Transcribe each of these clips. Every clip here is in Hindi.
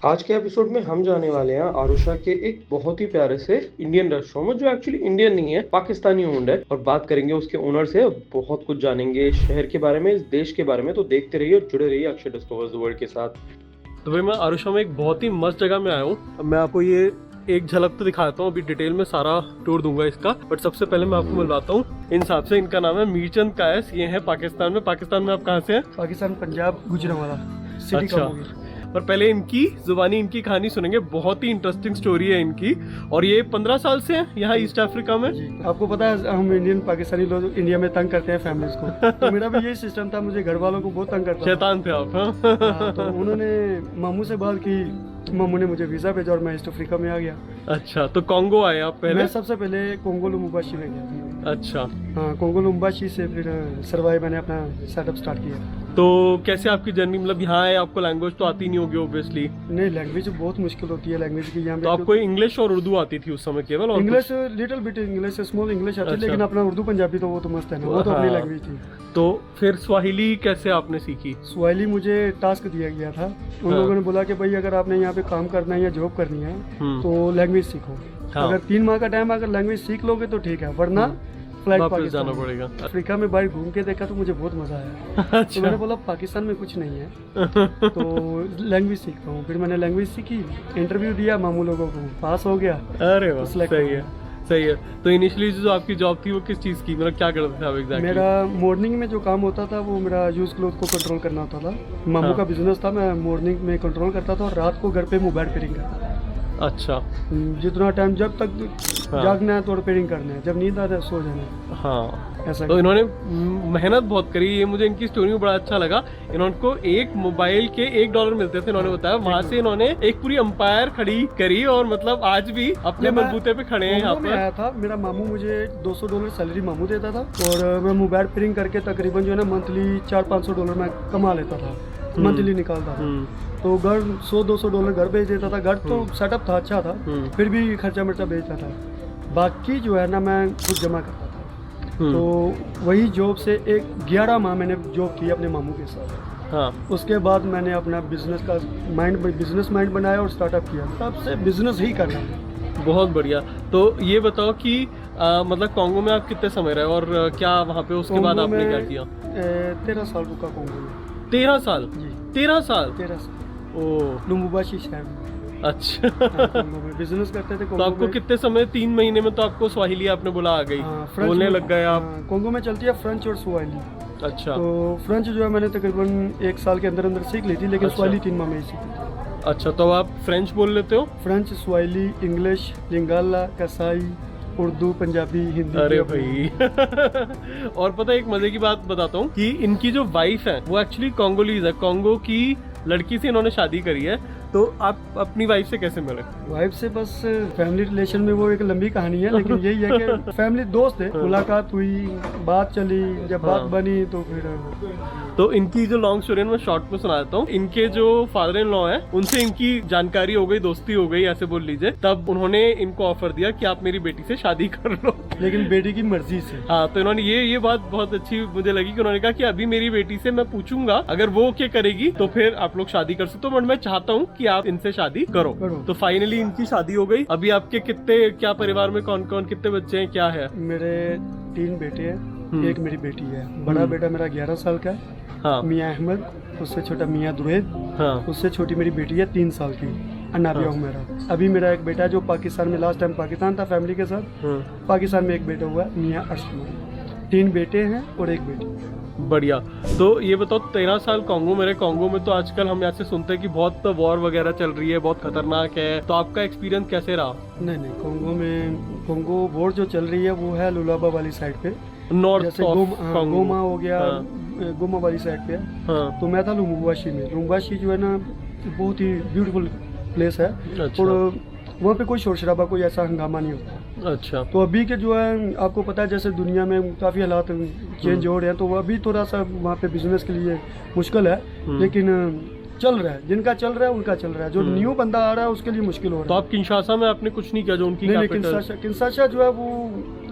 आज के एपिसोड में हम जाने वाले हैं आरुषा के एक बहुत ही प्यारे से इंडियन रेस्टोरेंट में, जो एक्चुअली इंडियन नहीं है, पाकिस्तानी ओन्ड है। और बात करेंगे उसके ओनर से, बहुत कुछ जानेंगे शहर के बारे में, इस देश के बारे में। तो देखते रहिए और जुड़े रहिए अक्षय डिस्कवर्स द वर्ल्ड के साथ। तो भाई मैं आरुषा में एक बहुत ही मस्त जगह में आया हूँ। मैं आपको ये एक झलक तो दिखाता हूँ, अभी डिटेल में सारा टूर दूंगा इसका, बट सबसे पहले मैं आपको मिलवाता हूँ इन हिसाब से। इनका नाम है मीरचंद कायस, ये है पाकिस्तान में। पाकिस्तान में आप कहाँ से हैं? पाकिस्तान, पंजाब, गुजरांवाला सिटी का अच्छा, मूवी। पर पहले इनकी जुबानी, इनकी कहानी सुनेंगे। बहुत ही इंटरेस्टिंग स्टोरी है इनकी। और ये 15 साल से हैं यहाँ ईस्ट अफ्रीका में। जी, आपको पता है हम इंडियन पाकिस्तानी लोग इंडिया में तंग करते हैं फैमिलीज को। तो मेरा भी यही सिस्टम था, मुझे घर वालों को बहुत तंग करता था। शैतान थे आप? हाँ, तो उन्होंने मामू से बात की, मामू ने मुझे वीजा भेजा और मैं ईस्ट अफ्रीका में आ गया। अच्छा, तो कोंगो आए आप पहले? मैं सबसे पहले कोंगो लुम्बाशी में गया था। अच्छा, हाँ, कोंगो लुम्बाशी से फिर सरवाई मैंने अपना सेटअप स्टार्ट किया। तो कैसे आपकी जर्नी, मतलब यहाँ आए, आपको लैंग्वेज तो आती नहीं होगी ऑब्वियसली? नहीं, लैंग्वेज बहुत मुश्किल होती है लैंग्वेज की यहाँ पे। तो आपको इंग्लिश और उर्दू आती थी उस समय केवल? और English little bit English, small English आती है, अच्छा। लेकिन अपना उर्दू पंजाबी तो वो तो मस्त है ना, वो तो अपनी हाँ। लैंग्वेज थी। तो फिर स्वाहिली कैसे आपने सीखी? स्वाहिली मुझे टास्क दिया गया था। उन हाँ। लोगों ने बोला कि भाई अगर आपने यहाँ पे काम करना है या जॉब करनी है तो लैंग्वेज सीखो। हाँ। अगर 3 माह का टाइम, अगर लैंग्वेज सीख लोगे तो ठीक है, वरना फ्लाइट वापस पाकिस्तान जाना पड़ेगा। अफ्रीका में बाहर घूम के देखा तो मुझे बहुत मजा आया। तो अच्छा। मैंने बोला पाकिस्तान में कुछ नहीं है तो लैंग्वेज सीखता हूँ। फिर मैंने लैंग्वेज सीखी, इंटरव्यू दिया, मामू लोगों को पास हो गया। अरे वाह, select सही हो है, सही है। तो इनिशियली जो आपकी जॉब थी वो किस चीज़ की, मतलब क्या करते थे आप एग्जैक्टली? मेरा मॉर्निंग में जो काम होता था वो मेरा यूज क्लोथ को कंट्रोल करना होता था। मामू हाँ। का बिजनेस था, मैं मॉर्निंग में कंट्रोल करता था और रात को घर पे मोबाइल रिपेयरिंग करता था। अच्छा। जितना टाइम, जब तक हाँ। जागना है तो रिपेयरिंग करना है, जब नींद आता है सो जाना है, हाँ, ऐसा। तो इन्होंने मेहनत बहुत करी। ये मुझे इनकी स्टोरी में बड़ा अच्छा लगा। इन्होंने को एक मोबाइल के $1 मिलते थे, इन्होंने बताया। वहां से इन्होंने एक पूरी एम्पायर खड़ी करी और मतलब आज भी अपने बलबूते पे खड़े हैं यहाँ कोंगो में पर। आया था, मेरा मामू मुझे $200 सैलरी मामू देता था और मैं मोबाइल रिपेयरिंग करके तकरीबन जो है ना मंथली $400-500 मैं कमा लेता था, मंथली निकालता था। तो घर $100-200 घर भेज देता था। घर तो सेटअप था, अच्छा था, फिर भी खर्चा मर्चा भेजता था। बाकी जो है ना मैं खुद जमा करता था। तो वही जॉब से 11 माह मैंने जॉब की अपने मामू के साथ। हाँ। उसके बाद मैंने अपना बिजनेस माइंड बनाया और स्टार्टअप किया। तब से बिजनेस ही करना है। बहुत बढ़िया। तो ये बताओ कि मतलब कोंगो में आप कितने समय रहे और क्या वहाँ पे उसके बाद कोंगो आपने में, क्या किया? 13 साल रुका कोंगो में। 13 साल? जी, 13 साल? 13 साल ओह, लुम्बाशी शहर में। अच्छा। कोंगो में बिजनेस करते थे। तो आपको कितने समय, 3 महीने में तो आपको स्वाहिली आपने बोला आ गई, बोलने लग गए आप? कोंगो में चलती है फ्रेंच और स्वाहिली। अच्छा। तो फ्रेंच जो है मैंने तकरीबन 1 साल के अंदर अंदर सीख ली थी, लेकिन अच्छा। स्वाहिली 3 माह में ही सीखी थी। अच्छा, तो आप फ्रेंच बोल लेते हो? फ्रेंच, स्वाहिली, इंग्लिश, लिंगाला, कसाई, उर्दू, पंजाबी, हिंदी। अरे भाई। और पता है एक मजे की बात बताता हूँ कि इनकी जो वाइफ है वो एक्चुअली कोंगोलीज है। कोंगो की लड़की से इन्होंने शादी करी है। तो आप अपनी वाइफ से कैसे मिले? वाइफ से बस फैमिली रिलेशन में वो एक लंबी कहानी है, लेकिन यही है कि फैमिली दोस्त है, मुलाकात हुई, बात चली, जब बात बनी तो फिर। तो इनकी जो लॉन्ग स्टोरी है मैं शॉर्ट में सुना देता हूँ। इनके जो फादर इन लॉ हैं उनसे इनकी जानकारी हो गई, दोस्ती हो गई, ऐसे बोल लीजिए। तब उन्होंने इनको ऑफर दिया कि आप मेरी बेटी से शादी कर लो, लेकिन बेटी की मर्जी से। हाँ। तो इन्होंने ये बात बहुत अच्छी मुझे लगी कि उन्होंने कहा कि अभी मेरी बेटी से मैं पूछूंगा, अगर वो ओके करेगी तो फिर आप लोग शादी कर सकते हो, बट मैं चाहता हूँ कि आप इनसे शादी करो। तो फाइनली इनकी शादी हो गई। अभी आपके कितने, क्या परिवार में कौन कौन, कितने बच्चे हैं, क्या है? मेरे 3 बेटे हैं, एक मेरी बेटी है। बड़ा बेटा मेरा 11 साल का है, हाँ। मियाँ अहमद। उससे छोटा मियाँ दुरैद। हाँ। उससे छोटी मेरी बेटी है 3 साल की, अनाबिया हूँ मेरा। अभी मेरा एक बेटा है जो पाकिस्तान में, लास्ट टाइम पाकिस्तान था फैमिली के साथ। पाकिस्तान में एक बेटा हुआ है, मियाँ अरशद। 3 बेटे हैं और 1 बेटी। बढ़िया। तो ये बताओ 13 साल कोंगो में रहे। कोंगो में तो आजकल हम ऐसे सुनते हैं कि बहुत वॉर वगैरह चल रही है, बहुत खतरनाक है। तो आपका एक्सपीरियंस कैसे रहा? नहीं, कोंगो वॉर जो चल रही है वो है लुलाबा वाली साइड पे, नॉर्थ जैसे ऑफ कोंगो। गोमा हो गया। हाँ। गोमा वाली साइड पे है। हाँ। तो मैं था लुम्बाशी में। लुम्बाशी जो है ना बहुत ही ब्यूटीफुल प्लेस है। अच्छा। और वहाँ पे कोई शोर शराबा, कोई ऐसा हंगामा नहीं होता। अच्छा। तो अभी के जो है आपको पता है, जैसे दुनिया में काफ़ी हालात चेंज हो रहे हैं, तो अभी थोड़ा सा वहाँ पे बिजनेस के लिए मुश्किल है, लेकिन चल रहा है। जिनका चल रहा है उनका चल रहा है, जो न्यू बंदा आ रहा है उसके लिए मुश्किल हो तो रहा है। आप किंशासा में आपने कुछ नहीं किया जो उनकी नहीं, कैपिटल? किंशासा जो है वो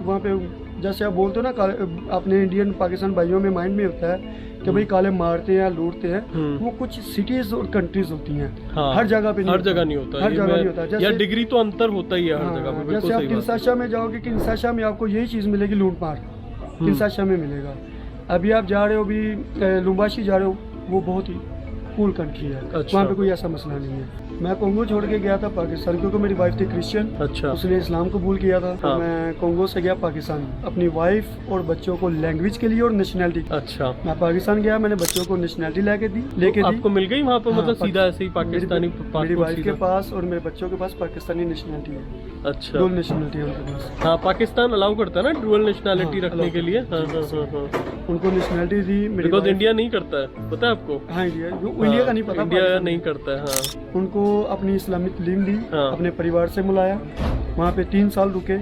वहाँ पे जैसे आप बोलते हो ना अपने इंडियन पाकिस्तान भाइयों में माइंड में होता है कि भाई काले मारते हैं लूटते हैं, वो कुछ सिटीज और कंट्रीज होती हैं। हाँ, हर जगह पे हर जगह नहीं होता, हर जगह नहीं होता। या डिग्री तो अंतर होता ही है हर जगह पे। जैसे आप किन्शासा में जाओगे, किन्शासा में आपको यही चीज मिलेगी, लूट मार किन्शासा में मिलेगा। अभी आप जा रहे हो, अभी लुम्बाशी जा रहे हो, वो बहुत ही कूल कंट्री है। अच्छा। वहाँ पे कोई ऐसा मसला नहीं है। मैं कोंगो छोड़ के गया था पाकिस्तान, क्योंकि मेरी वाइफ थी क्रिश्चियन। अच्छा। उसने इस्लाम कबूल किया था। तो मैं कोंगो से गया पाकिस्तान अपनी वाइफ और बच्चों को लैंग्वेज के लिए और नेशनैलिटी। अच्छा। मैं पाकिस्तान गया, मैंने बच्चों को नेशनैलिटी लेके दी। आपको मिल गई वहाँ पे? हाँ, मतलब सीधा ऐसे ही पाकिस्तानी मेरी वाइफ के पास और मेरे बच्चों के पास पाकिस्तानी नेशनैलिटी है। अच्छा। डुअल नेशनैलिटी है उनके पास। हाँ, पाकिस्तान अलाउ करता है ना डुअल नेशनैलिटी रखने के लिए। उनको नेशनैलिटी दी। बिकॉज इंडिया नहीं करता है, पता है आपको? हाँ, इंडिया का नहीं पता, इंडिया नहीं करता है। हाँ। उनको अपनी इस्लामिक तालीम दी। हाँ। अपने परिवार से मिलाया। वहाँ पे 3 साल रुके।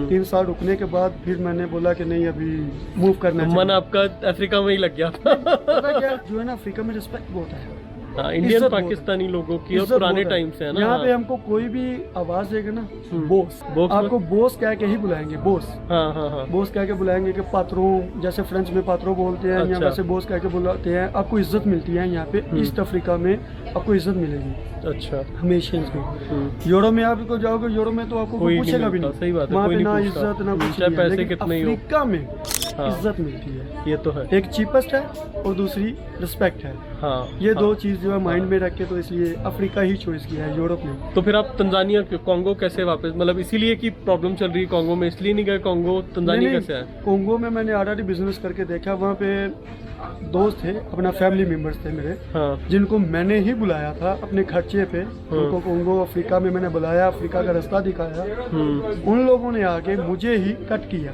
3 साल रुकने के बाद फिर मैंने बोला कि नहीं, अभी मूव करना मन आपका अफ्रीका में ही लग गया। पता क्या जो है ना, अफ्रीका में रिस्पेक्ट बहुत है। हाँ, इंडियन पाकिस्तानी लोगों की और पुराने टाइम से है ना। यहाँ पे हमको कोई भी आवाज देगा ना, बोस, आपको बोस कह के ही बुलाएंगे। बोस, हाँ। बोस कह के बुलाएंगे कि पात्रों, जैसे फ्रेंच में पात्रों बोलते हैं, यहाँ वैसे बोस कह के बुलाते हैं। आपको इज्जत मिलती है यहाँ पे। ईस्ट अफ्रीका में आपको इज्जत मिलेगी। अच्छा। हमेशा इसको। यूरो में आपको जाओगे, यूरो में तो आपको कोई पूछेगा भी नहीं। सही बात है, वहाँ पे कोई ना नहीं इज्जत ना कुछ। चाहे पैसे कितने ही हो, अफ्रीका में इज्जत मिलती है। ये तो है। एक चीपेस्ट है और दूसरी रिस्पेक्ट है। हाँ, ये दो चीज जो है माइंड में रख के, तो इसलिए अफ्रीका ही चॉइस किया है यूरोप में। तो फिर आप तंजानिया कोंगो कैसे वापस, मतलब इसीलिए कि प्रॉब्लम चल रही है कोंगो में, इसलिए नहीं गए कोंगो? तंजानिया कैसे है? कोंगो में मैंने ऑलरेडी बिजनेस करके देखा। वहाँ पे दोस्त थे, अपना फैमिली मेंबर्स थे मेरे। हाँ। जिनको मैंने ही बुलाया था अपने खर्चे पे। उनको कोंगो अफ्रीका में मैंने बुलाया, अफ्रीका का रास्ता दिखाया। उन लोगों ने आके मुझे ही कट किया।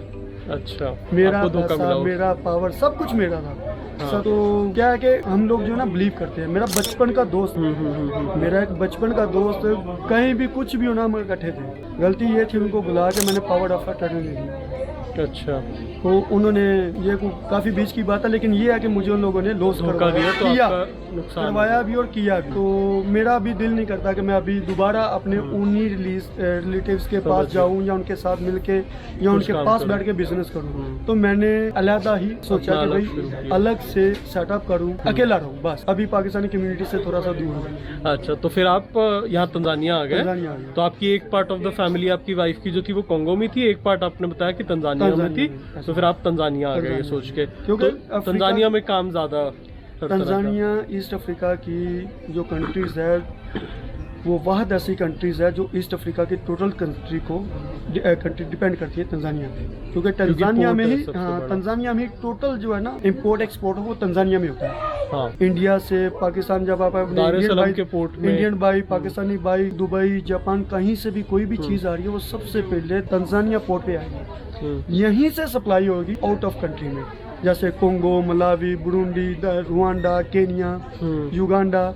अच्छा। मेरा पैसा, मेरा पावर, सब कुछ मेरा था। हाँ। तो क्या है कि हम लोग जो ना बिलीव करते हैं। मेरा बचपन का दोस्त, मेरा एक बचपन का दोस्त, कहीं भी कुछ भी होना, हम इकट्ठे थे। गलती ये थी उनको बुला के मैंने पावर ऑफ अटर्नी दी। अच्छा। तो उन्होंने ये काफी बीच की बात है, लेकिन ये है कि मुझे उन लोगों ने लॉस करवाया भी और किया भी। तो मेरा अभी दिल नहीं करता कि मैं अभी दोबारा अपने उन्हीं रिलेटिव्स के पास जाऊं या उनके साथ मिलके या उनके पास बैठ के बिजनेस करूं। तो मैंने अलहदा ही सोचा कि भाई अलग से सेटअप करूं, अकेला रहूं बस। अभी पाकिस्तानी कम्युनिटी से थोड़ा सा दूर हूं। अच्छा, तो फिर आप यहाँ तंजानिया आ गए। तो आपकी एक पार्ट ऑफ द फैमिली, आपकी वाइफ की जो थी वो कोंगो में थी, एक पार्ट आपने बताया कि तंजानिया में थी। तो फिर आप तंजानिया आ गए सोच के, क्योंकि तंजानिया में काम ज्यादा। तंजानिया ईस्ट अफ्रीका की जो कंट्रीज है, वो वाहद ऐसी कंट्रीज है जो ईस्ट अफ्रीका की टोटल कंट्री को डिपेंड करती है तंजानिया पे। क्योंकि तंजानिया में ही, हाँ, तंजानिया में टोटल जो है ना इंपोर्ट एक्सपोर्ट वो तंजानिया में होता है। हाँ। इंडिया से पाकिस्तान, जब आप Indian by, Pakistani by, Dubai, Japan, कहीं से भी कोई भी चीज आ रही है वो सबसे पहले तंजानिया पोर्ट पे आएगी। यहीं से सप्लाई होगी आउट ऑफ कंट्री में। जैसे Congo, Malawi, Burundi, Rwanda, Kenya, Uganda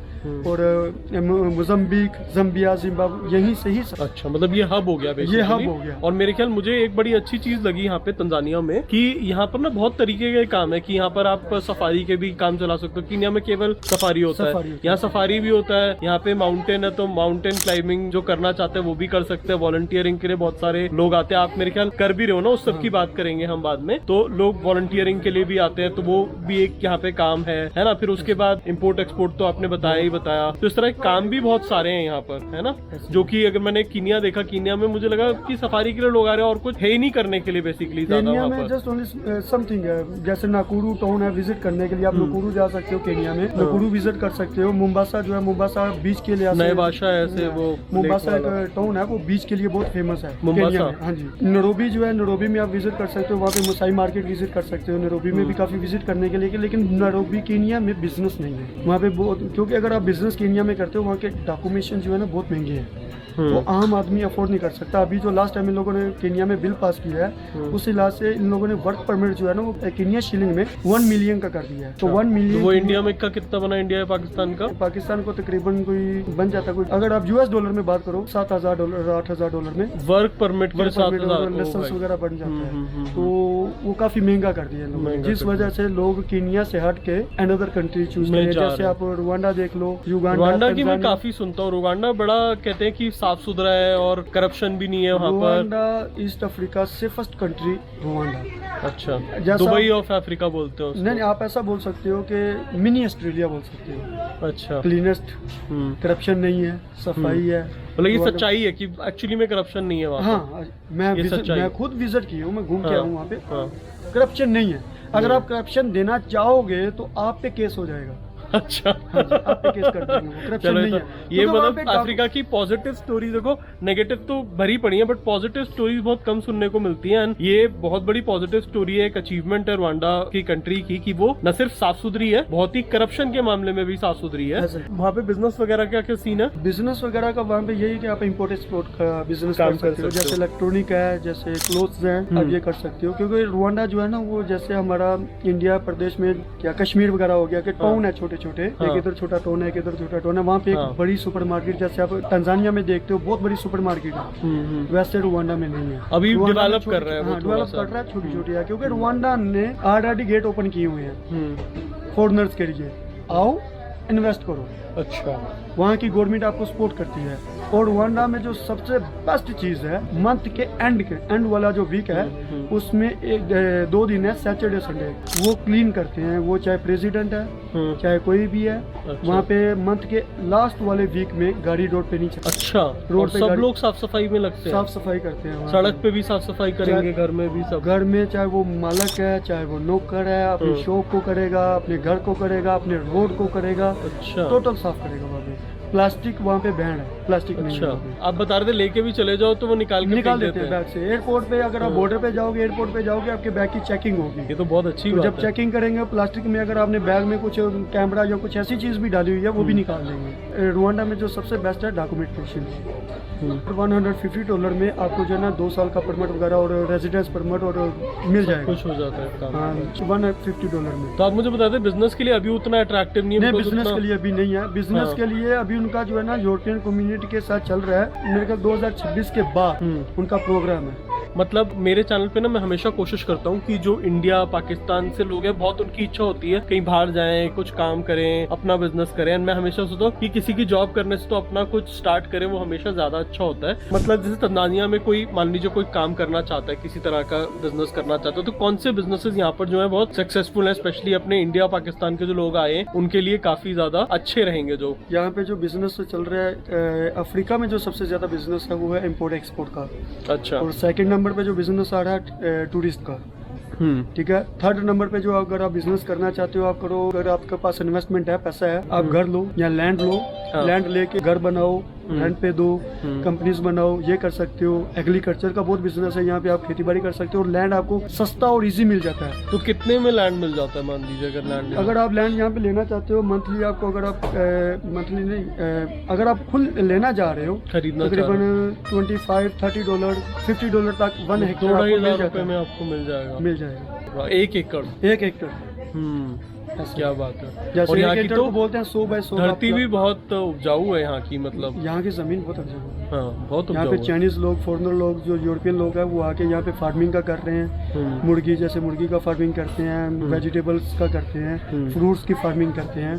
और मोज़म्बिक, ज़ाम्बिया, जिम्बाब्वे, यहीं से ही। अच्छा, मतलब ये हब हो गया बेसिकली। ये हब हो गया। और मेरे ख्याल मुझे एक बड़ी अच्छी चीज लगी यहाँ पे तंजानिया में कि यहाँ पर ना बहुत तरीके के काम है कि यहाँ पर आप सफारी के भी काम चला सकते हो। केन्या में केवल सफारी होता है, यहाँ सफारी भी होता है। यहाँ पे माउंटेन है तो माउंटेन क्लाइंबिंग जो करना चाहते हैं वो भी कर सकते हैं। वॉलंटियरिंग के लिए बहुत सारे लोग आते हैं। आप मेरे ख्याल कर भी रहे हो ना, उस सब की बात करेंगे हम बाद में। तो लोग वॉलंटियरिंग के लिए भी आते हैं, तो वो भी एक यहाँ पे काम है ना। फिर उसके बाद इम्पोर्ट एक्सपोर्ट तो आपने बताया ही बताया। तो इस तरह के काम भी बहुत सारे हैं यहाँ पर, है ना। जो कि अगर मैंने कीनिया देखा, कीनिया में मुझे लगा कि सफारी के लिए लोग आ रहे हैं और कुछ है ही नहीं करने के लिए बेसिकली ज्यादा वहाँ पर। जस्ट ओनली समथिंग है, जैसे नाकुरू टाउन है, विजिट करने के लिए आप नाकुरू जा सकते हो। केनिया में नाकुरू विजिट कर सकते हो। मुंबासा जो है, मुंबासा बीच के लिए, नए भाषा ऐसे वो मुंबासा एक टाउन है, वो बीच के लिए बहुत फेमस है मुंबासा। हाँ जी। नैरोबी जो है, नैरोबी में आप विजिट कर सकते हो। वहाँ पे मुसाई मार्केट विजिट कर सकते हो। नैरोबी में भी काफी विजिट करने के लिए, लेकिन नैरोबी केनिया में बिजनेस नहीं है वहाँ पे बहुत, क्योंकि अगर आप बिजनेस केनिया में करते हो, वहाँ के डॉक्यूमेंटेशन जो है ना बहुत महंगे हैं। तो आम आदमी अफोर्ड नहीं कर सकता। अभी जो लास्ट टाइम इन लोगों ने केनिया में बिल पास किया है, उस इलाज से इन लोगों ने वर्क परमिट जो है ना वो केनिया शिलिंग में 1 मिलियन का कर दिया है। तो 1 मिलियन वो इंडिया में का कितना बना? इंडिया या पाकिस्तान का? पाकिस्तान को तकरीबन कोई बन जाता कोई, अगर आप US डॉलर में बात करो, $7,000 $8,000 में वर्क परमिट के 7,000 लाइसेंस वगैरह बन जाता है। तो वो काफी महंगा कर दिया लोगों ने, जिस वजह से लोग केनिया से हट के अनदर कंट्री चूज करें। जैसे आप रुवांडा देख लो, युगांडा की मैं काफी सुनता हूँ। रुवांडा बड़ा कहते हैं कि साफ सुथरा है और करप्शन भी नहीं है वहाँ पर? रुवांडा ईस्ट अफ्रीका से फर्स्ट कंट्री रुवांडा। अच्छा, जैसा- दुबई ऑफ अफ्रीका बोलते हो उसको? नहीं, आप ऐसा बोल सकते हो कि मिनी ऑस्ट्रेलिया बोल सकते हो। अच्छा, क्लीनेस्ट, करप्शन नहीं है, सफाई है। मतलब ये सच्चाई है कि एक्चुअली में करप्शन नहीं है वहाँ पर? हाँ, मैं खुद विजिट की हूँ, मैं घूम के आया हूँ वहाँ पे। हाँ। करप्शन नहीं है। अगर आप करप्शन देना चाहोगे तो आप पे केस हो जाएगा। अच्छा, हाँ जी, आप पे केस कर देंगे, करप्शन चलो नहीं तो है। ये क्योंकि वहाँ मतलब पे अफ्रीका की पॉजिटिव स्टोरी देखो, नेगेटिव तो भरी पड़ी है बट पॉजिटिव स्टोरीज बहुत कम सुनने को मिलती हैं। एंड ये बहुत बड़ी पॉजिटिव स्टोरी है, एक अचीवमेंट है रवांडा की कंट्री की कि वो न सिर्फ साफ सुथरी है, बहुत ही करप्शन के मामले में भी साफ सुथरी है। ऐसे। वहाँ पे बिजनेस वगैरह क्या क्या सीन है? बिजनेस वगैरह का वहाँ पे यही कि आप इम्पोर्ट एक्सपोर्ट का बिजनेस काम कर सकते हो। कर सकते जैसे हो। इलेक्ट्रॉनिक है, जैसे क्लोथ्स हैं, आप ये कर सकते हो। क्योंकि रुवांडा जो है ना, वो जैसे हमारा इंडिया प्रदेश में क्या कश्मीर वगैरह हो गया कि टाउन है छोटे छोटे, हाँ। एक इधर छोटा टाउन है, एक इधर छोटा टाउन है। वहाँ पे एक हाँ। बड़ी सुपरमार्केट, जैसे आप तंजानिया में देखते हो बहुत बड़ी सुपरमार्केट है, वैसे रुवांडा में नहीं है। अभी रुवांडा में develop कर रहा है वो डेवलप थोड़ा सा। कर रहा है, छोटी छोटी है। क्योंकि रुवांडा ने ऑलरेडी गेट ओपन किए हुए हैं फॉरेनर्स के लिए, आओ इन्वेस्ट करो। अच्छा, वहाँ की गवर्नमेंट आपको सपोर्ट करती है। और रुवांडा में जो सबसे बेस्ट चीज है, मंथ के एंड वाला जो वीक है, उसमें एक 2 दिन है, सैटरडे संडे, वो क्लीन करते हैं। वो चाहे प्रेसिडेंट है, चाहे कोई भी है, वहाँ पे मंथ के लास्ट वाले वीक में गाड़ी रोड पे नहीं चलती। अच्छा, रोड और पे सब गाड़ी- लोग साफ सफाई में लगते हैं? साफ सफाई करते हैं वहाँ सड़क पे। पे भी साफ सफाई करेंगे, घर में भी सब? घर में चाहे वो मालक है, चाहे वो नौकर है, अपनी शॉप को करेगा, अपने घर को करेगा, अपने रोड को करेगा, अच्छा, टोटल साफ करेगा वहाँ पे। प्लास्टिक वहाँ पे बैन है, प्लास्टिक नहीं है अच्छा, वहाँ पे। आप बता रहे थे लेके भी चले जाओ तो वो निकाल के निकाल फेंक देते हैं बैग से। एयरपोर्ट पे अगर आप बॉर्डर पे जाओगे, एयरपोर्ट पे जाओगे, आपके बैग की चेकिंग होगी। ये तो बहुत अच्छी तो बात जब है। चेकिंग करेंगे, प्लास्टिक में अगर आपने बैग में कुछ कैमरा या कुछ ऐसी चीज भी डाली हुई है, वो भी निकाल देंगे। रुवांडा में जो सबसे बेस्ट है डॉक्यूमेंटेशन। $150 में आपको जो है ना 2 साल का परमिट वगैरह और रेजिडेंस परमिट और मिल जाएगा। कुछ हो जाता है काम। हाँ, $150 में। तो आप मुझे बता दें बिजनेस के लिए अभी उतना अट्रैक्टिव नहीं है? नहीं, because बिजनेस उतना- के लिए अभी नहीं है। बिजनेस हाँ। के लिए अभी उनका जो है ना यूरोपियन कम्युनिटी के साथ चल रहा है। मेरे ख्याल 2026 के बाद उनका प्रोग्राम है। मतलब मेरे चैनल पे ना मैं हमेशा कोशिश करता हूँ कि जो इंडिया पाकिस्तान से लोग हैं, बहुत उनकी इच्छा होती है कहीं बाहर जाएं, कुछ काम करें, अपना बिजनेस करें। एंड मैं हमेशा सोचता हूँ कि किसी की जॉब करने से तो अपना कुछ स्टार्ट करें, वो हमेशा ज्यादा अच्छा होता है। मतलब जैसे तंजानिया में कोई मान लीजिए कोई काम करना चाहता है, किसी तरह का बिजनेस करना चाहता है, तो कौन से बिजनेसेस यहाँ पर जो है बहुत सक्सेसफुल है, स्पेशली अपने इंडिया पाकिस्तान के जो लोग आए हैं, उनके लिए काफी ज्यादा अच्छे रहेंगे? जो यहाँ पे जो बिजनेस चल रहा है, अफ्रीका में जो सबसे ज्यादा बिजनेस है वो है इम्पोर्ट एक्सपोर्ट का। अच्छा, और सेकंड नंबर पे जो बिजनेस आ रहा है टूरिस्ट का। ठीक है। थर्ड नंबर पे जो अगर आप बिजनेस करना चाहते हो, आप करो। अगर आपके पास इन्वेस्टमेंट है, पैसा है, आप घर लो या लैंड लो। हाँ। लैंड लेके घर बनाओ, रेंट पे दो, कंपनीज बनाओ, ये कर सकते हो। एग्रीकल्चर का बहुत बिजनेस है यहाँ पे, आप खेती बाड़ी कर सकते हो। और लैंड आपको सस्ता और इजी मिल जाता है। तो कितने में लैंड मिल जाता है मान लीजिए अगर लैंड? अगर आप लैंड यहाँ पे लेना चाहते हो, मंथली आपको, अगर आप मंथली नहीं, अगर आप खुद लेना जा रहे हो, खरीदना चाह रहे तकरीबन $25-30 $50 तक 1 हेक्टेयर आपको 2,500 मिल जाता रुपए में है। आपको मिल जाएगा। मिल जाएगा 1 एकड़? 1 हेक्टेयर। क्या बात है। जैसे और यहाँ 1 की हेक्टेयर तो को बोलते हैं 100 बाय 100। धरती भी बहुत उपजाऊ है यहाँ की, मतलब यहाँ की जमीन बहुत अच्छी है। हाँ, बहुत यहाँ पे उपजाऊ है। चाइनीज लोग, फॉरेनर लोग, जो यूरोपियन लोग हैं, वो आके यहाँ पे फार्मिंग का कर रहे हैं। मुर्गी, जैसे मुर्गी का फार्मिंग करते हैं, वेजिटेबल्स का करते हैं, फ्रूट्स की फार्मिंग करते हैं।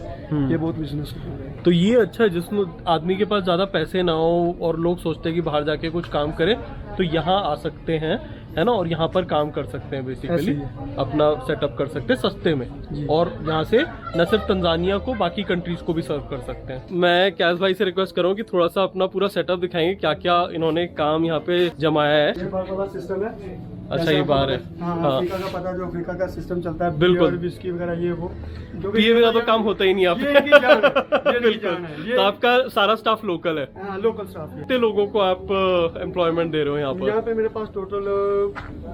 ये बहुत बिजनेस है। तो ये अच्छा है, जिसमें आदमी के पास ज्यादा पैसे ना हो और लोग सोचते हैं कि बाहर जाके कुछ काम करें, तो यहाँ आ सकते हैं, है ना, और यहाँ पर काम कर सकते हैं, बेसिकली ऐसे ही अपना सेटअप कर सकते हैं सस्ते में। जी। और यहाँ से न सिर्फ तंजानिया को, बाकी कंट्रीज को भी सर्व कर सकते हैं। मैं कैश भाई से रिक्वेस्ट करूँ कि थोड़ा सा अपना पूरा सेटअप दिखाएंगे, क्या क्या इन्होंने काम यहाँ पे जमाया है। ये बार वाला सिस्टम है। अच्छा, ये बार है। हाँ, हाँ। अफ्रीका का पता, जो अफ्रीका का सिस्टम चलता है, बिल्कुल। बियर, विस्की वगैरह, ये वो पिए बिना तो काम होता ही नहीं आप। ये इनकी जान है, ये इनकी बिल्कुल। जान है। ये तो आपका सारा स्टाफ लोकल है? हाँ, लोकल स्टाफ है। कितने लोगों को आप एम्प्लॉयमेंट दे रहे हो यहाँ यहाँ पर? पे मेरे पास टोटल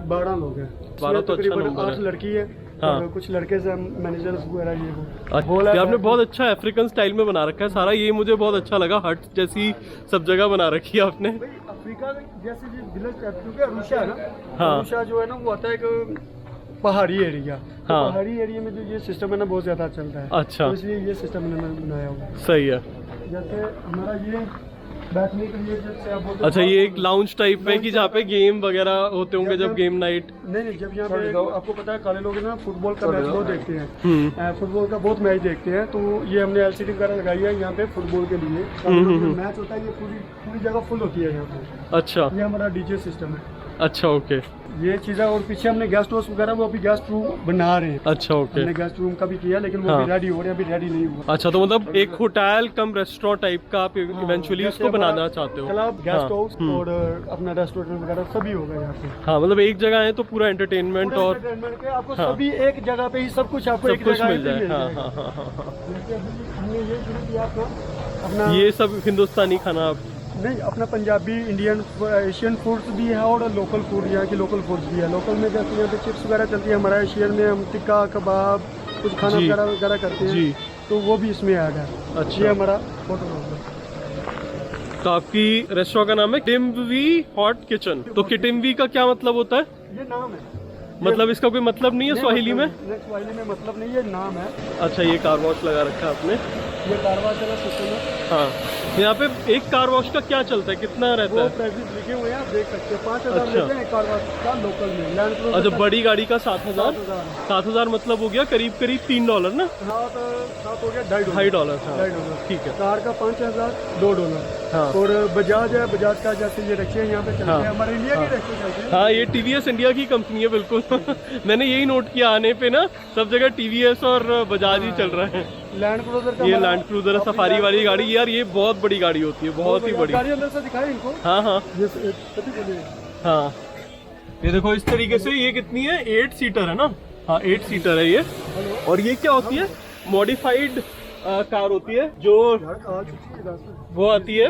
12 लोग हैं। 12 तो अच्छा तकरीबन नंबर है। 8 लड़की है। हाँ। और कुछ लड़के से मैनेजर्स वगैरह, ये वो। अच्छा, ये आपने बहुत अच्छा अफ्रीकन स्टाइल में बना रखा है सारा, ये मुझे बहुत अच्छा लगा। हट जैसी सब जगह बना रखी है आपने। भाई अफ्रीका जैसे जो विलेज टाइप, क्योंकि अरुषा है ना, हाँ। अरुषा जो है ना, वो आता है एक पहाड़ी एरिया। तो हाँ। पहाड़ी एरिया में जो ये सिस्टम है ना, बहुत ज्यादा चलता है। अच्छा। तो इसलिए ये सिस्टम मैंने बनाया हुआ है। सही है। जैसे हमारा ये बैठने के लिए जैसे आप बोलते अच्छा, ये एक लाउंज टाइप है कि जहाँ पे गेम वगैरह होते होंगे जब गेम नाइट। नहीं, जब यहाँ पे आपको पता है काले लोग ना फुटबॉल का मैच बहुत देखते हैं, फुटबॉल का बहुत मैच देखते हैं, तो ये हमने LCD वगैरह लगाई है यहाँ पे फुटबॉल के लिए। मैच होता है, ये पूरी जगह फुल होती है यहाँ पे। अच्छा, ये हमारा DJ सिस्टम है। अच्छा, ओके, ये चीज़ें। और पीछे हमने गेस्ट हाउस वगैरह वो अभी गेस्ट रूम बना रहे हैं। अच्छा, ओके, हमने गेस्ट रूम का भी किया, लेकिन वो हाँ। भी रेडी हो रहे हैं, अभी रेडी नहीं हुआ। अच्छा, तो मतलब एक होटल कम रेस्टोरेंट टाइप का आप इवेंचुअली उसको बनाना चाहते हो। क्लब, गेस्ट हाँ, हाउस और अपना रेस्टोरेंट वगैरह सभी होगा यहाँ पे। हाँ, मतलब एक जगह है तो पूरा एंटरटेनमेंट और एंटरटेनमेंट के आपको हाँ। सभी एक जगह पे ही सब कुछ आपको सब एक कुछ जगह मिल पे जाए। ही मिल हाँ, जाएगा। हाँ, हाँ, हाँ, हाँ। जैसे अभी हमने ये शुरू किया अपना ये सब हिंदुस्तानी खाना आप नहीं, अपना पंजाबी, इंडियन, एशियन फूड्स भी है और लोकल फूड, यहाँ की लोकल फूड्स भी है। लोकल में जैसे यहाँ पे चिप्स वगैरह चलती है, हमारा एशियन में हम टिक्का कबाब कुछ खाना जी। वगैरह करते हैं, जी। तो वो भी इसमें आ गया। अच्छा। ये हमारा होटल होगा। तो आपकी रेस्टोरेंट का नाम है किटिमवी हॉट किचन। तो किटिमवी का क्या मतलब होता है? ये नाम है, मतलब इसका कोई मतलब नहीं है स्वाहिली में? स्वाहिली में मतलब नहीं, ये नाम है। अच्छा, ये कार वॉश लगा रखा है आपने। ये कारवा चला सिस्टम है। हाँ, यहाँ पे एक कार वॉश का क्या चलता है, कितना रहता वो है? प्राइसेस लिखे हुए हैं, आप देख सकते हैं। 5,000 अच्छा। लेते हैं एक कारवा का लोकल में। लैंड क्रूजर अच्छा, का बड़ी गाड़ी का 7,000। 7,000। 7,000 मतलब हो गया करीब करीब $3 ना? हाँ, तो 7 हो गया $2.5। $2.5। हाँ, $2.5 ठीक है। कार का 5,000 $2। हाँ, और बजाज है, बजाज का जैसे ये रखे हैं यहाँ पे चलते हाँ। हैं, हमारे इंडिया के रखे चलते हैं। हाँ, ये TVS इंडिया की कंपनी है बिल्कुल। मैंने यही नोट किया, आने पे ना सब जगह TVS और बजाज ही चल रहा है। लैंड क्रूजर का ये हमारा- लैंड क्रूजर है, सफारी वाली गाड़ी। यार ये बहुत बड़ी गाड़ी होती है, बहुत ही बड़ी। गाड़ी अंदर से दिखाए इनको। हाँ, हाँ, ये सभी बोलिए। हाँ, ये देखो इस तरीके से। ये कितनी है? 8 सीटर है ना? हाँ, 8 सीटर है ये। और ये क्या होती है? मॉडिफाइड कार होती है जो वो आती है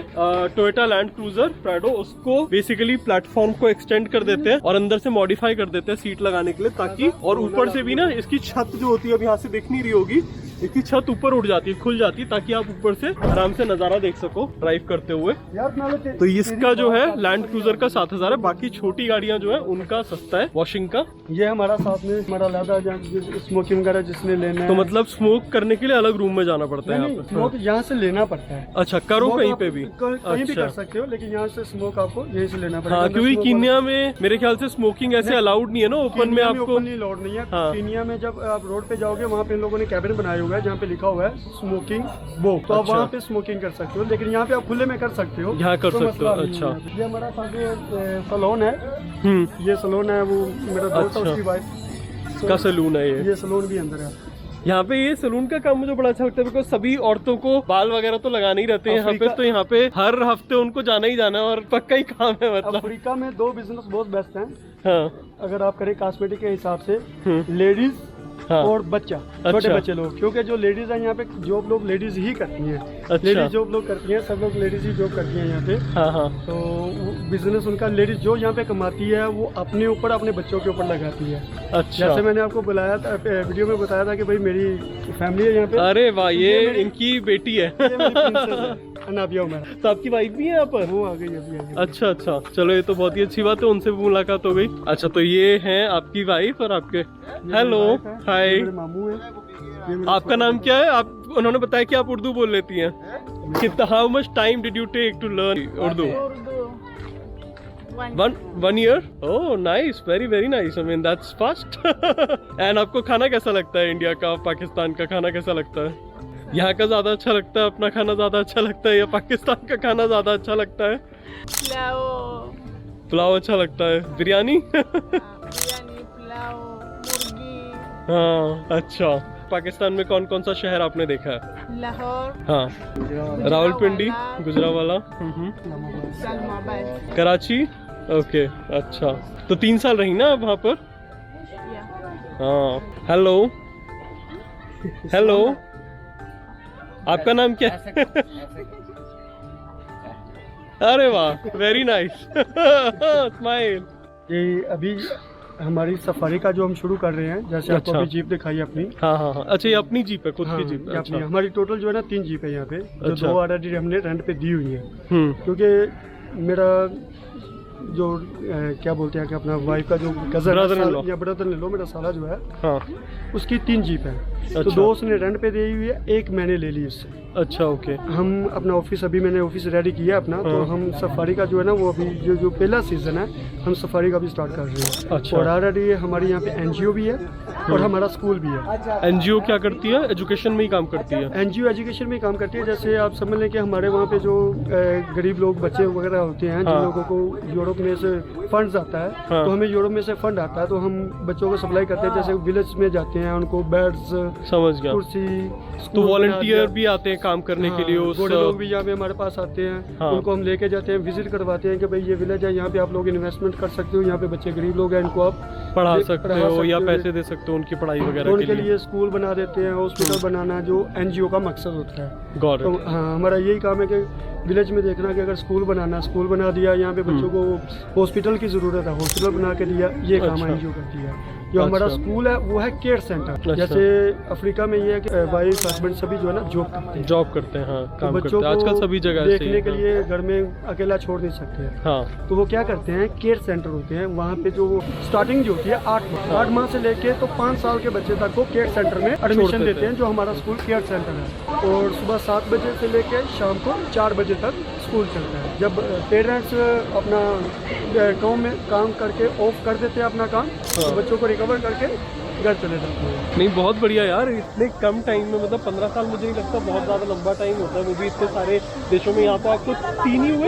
टोयोटा लैंड क्रूजर प्राडो। उसको बेसिकली प्लेटफॉर्म को एक्सटेंड कर देते हैं और अंदर से मॉडिफाई कर देते हैं सीट लगाने के लिए, ताकि और ऊपर से भी ना इसकी छत जो होती है, अब यहाँ से दिख नहीं रही होगी, इसकी छत ऊपर उठ जाती है, खुल जाती है, ताकि आप ऊपर से आराम से नजारा देख सको ड्राइव करते हुए। तो इसका जो है लैंड क्रूजर का 7,000 है। बाकी छोटी गाड़ियां जो है उनका सस्ता है वॉशिंग का। ये हमारा साथ में हमारा लैदा स्मोकिंग वगैरह जिसने लेना है, तो मतलब स्मोक करने के लिए अलग रूम में जाना पड़ता है यहाँ पे? स्मोक यहाँ से लेना पड़ता है। अच्छा, करो स्मोक कहीं आप पे भी? कहीं भी अच्छा। कर सकते हो, लेकिन यहाँ से स्मोक आपको यहीं से लेना पड़ेगा। हाँ, अंदर क्योंकि स्मोक कीनिया में मेरे ख्याल से स्मोकिंग ऐसे अलाउड नहीं है ना ओपन में आपको। ओपनली अलाउड नहीं है। हाँ। कीनिया में जब आप रोड पे जाओगे, वहाँ पे इन लोगों ने कैबिन बनाया हुआ है जहाँ पे लिखा हुआ है स्मोकिंग बो, तो आप अच्छा। वहाँ पे स्मोकिंग कर सकते हो, लेकिन यहाँ पे आप खुले में कर सकते हो। यहाँ कर कोई सकते हो, मसला नहीं है। अच्छा। ये हमारा सामने सलोन है। ये सलोन है, वो मेरा दोस्त है, अच्छा। उसकी वाइफ का सलून है ये। सलोन भी अंदर है। यहाँ पे ये सलून का काम मुझे बड़ा अच्छा लगता है, बिकॉज सभी औरतों को बाल वगैरह तो लगाने ही रहते हैं यहाँ पे, तो यहाँ पे हर हफ्ते उनको जाना ही जाना है और पक्का ही काम है मतलब। अफ्रीका में 2 बिजनेस बहुत बेस्ट हैं हाँ, अगर आप करें कॉस्मेटिक के हिसाब से, लेडीज हाँ। और बच्चा, छोटे अच्छा। बच्चे लोग, क्योंकि जो लेडीज हैं यहाँ पे जॉब लोग लेडीज ही करती हैं। अच्छा। लेडीज जॉब लोग करती हैं, सब लोग लेडीज ही जॉब करती हैं यहाँ पे। हाँ, हाँ, तो बिजनेस उनका लेडीज जो यहाँ पे कमाती है वो अपने ऊपर अपने बच्चों के ऊपर लगाती है। अच्छा। जैसे मैंने आपको बुलाया था, वीडियो में बताया था कि भाई मेरी फैमिली है यहाँ पे। अरे वाह, ये मेरी- इनकी बेटी है। ये मेरी princess है, अनाबिया उमर। तो आपकी वाइफ भी है यहाँ पर? वो आ गई अभी आ गई। अच्छा, अच्छा, चलो ये तो बहुत ही अच्छी बात है, उनसे भी मुलाकात हो गई। अच्छा, तो ये हैं आपकी वाइफ और आपके। हेलो, हाय, मेरे मामू है। ये मेरे आपका नाम क्या है? आप उन्होंने बताया कि आप उर्दू बोल लेती हैं। कितना, how much time did you take to learn Urdu? One year? Oh, nice, very very nice. I mean that's fast. And आपको खाना कैसा लगता है? इंडिया का, पाकिस्तान का खाना कैसा लगता है? यहाँ का ज्यादा अच्छा लगता है, अपना खाना ज्यादा अच्छा लगता है, या पाकिस्तान का खाना ज्यादा अच्छा लगता है? पुलाव अच्छा लगता है। बिरयानी? बिरयानी, पुलाव, मुर्गी, हाँ, अच्छा। पाकिस्तान में कौन कौन सा शहर आपने देखा है? लाहौर, हाँ, रावलपिंडी, गुजरावाला, इस्लामाबाद। कराची। ओके, अच्छा। तो 3 साल रही ना आप वहाँ पर? या हाँ। हेलो, हेलो, आपका नाम क्या है? अरे वाह, वेरी नाइस, स्माइल। ये अभी हमारी सफारी का जो हम शुरू कर रहे हैं, जैसे आपको अच्छा। अभी जीप दिखाई अपनी। हाँ, हाँ, हाँ। अच्छा, ये अपनी जीप है, खुद हाँ, की जीप ये है? अपनी अच्छा। हमारी टोटल जो है ना 3 जीप है यहाँ पे, जो अच्छा। 2 ऑलरेडी हमने रेंट पे दी हुई है। हम्म, मेरा जो क्या बोलते हैं कि अपना वाइफ का जो कजन Brother-in-law। या ब्रदर ले लो, मेरा साला जो है हाँ, उसकी 3 जीप है। तो अच्छा। 2 उसने रेंट पे दी हुई है, 1 मैंने ले ली उससे। अच्छा ओके। हम अपना ऑफिस, अभी मैंने ऑफिस रेडी किया अपना, तो हम सफारी का जो है ना वो अभी जो पहला सीजन है, हम सफारी का भी स्टार्ट कर रहे हैं। अच्छा। और ऑलरेडी हमारे यहाँ पे एनजीओ भी है और हमारा स्कूल भी है। एनजीओ क्या करती है? एजुकेशन में ही काम करती है? एनजीओ एजुकेशन में काम करती है। जैसे आप समझ लें कि हमारे वहाँ पे जो गरीब लोग, बच्चे वगैरह होते हैं, जिन हाँ। लोगों को यूरोप में से फंड्स आता है, हाँ। तो हमें यूरोप में से फंड आता है, तो हम बच्चों को सप्लाई करते हैं। जैसे विलेज में जाते हैं, उनको बेड्स, समझ गया। कुर्सी, तो स्कूल बना वॉलंटियर दिया। भी आते हैं काम करने के लिए उस बड़े लोग भी यहाँ पे हमारे पास आते हैं। हाँ। उनको हम लेके जाते हैं, विजिट करवाते हैं कि भाई ये विलेज है, यहाँ पे आप लोग इन्वेस्टमेंट कर सकते हो, यहाँ पे बच्चे गरीब लोग हैं, इनको आप पढ़ा पढ़ा सकते हो या सकते हो। पैसे दे सकते हो उनकी पढ़ाई तो वगैरह उनके के लिए। लिए स्कूल बना देते हैं, हॉस्पिटल बनाना, जो एनजीओ का मकसद होता है। गॉट तो इट। हाँ, हमारा यही काम है कि विलेज में देखना कि अगर स्कूल बना दिया, यहाँ पे बच्चों को हॉस्पिटल की ज़रूरत है, हॉस्पिटल बना के दिया, ये काम अच्छा। एनजीओ करती है। जो हमारा अच्छा। स्कूल है वो है केयर सेंटर। अच्छा। जैसे अफ्रीका में ये है कि वाइफ हस्बैंड सभी जो है ना जॉब करते हैं, जॉब करते हैं, हाँ तो काम करते बच्चों हैं आजकल को सभी जगह ऐसे ही देखने है, के हाँ। लिए घर में अकेला छोड़ नहीं सकते हैं। हाँ तो वो क्या करते हैं, केयर सेंटर होते हैं, वहाँ पे जो स्टार्टिंग जो होती है 8 माह से लेके तो 5 साल के बच्चे तक को केयर सेंटर में एडमिशन छोड़ते देते थे। हैं, जो हमारा स्कूल केयर सेंटर है। और सुबह 7 बजे से लेके शाम को 4 बजे तक स्कूल चलता है। जब पेरेंट्स अपना गाँव में काम करके ऑफ कर देते हैं अपना काम, तो बच्चों को रिकवर करके घर चले जाते हैं। नहीं बहुत बढ़िया यार, इतने कम टाइम में, मतलब 15 साल मुझे नहीं लगता बहुत ज़्यादा लंबा टाइम होता है, वो भी इतने सारे देशों में। यहाँ पर आपको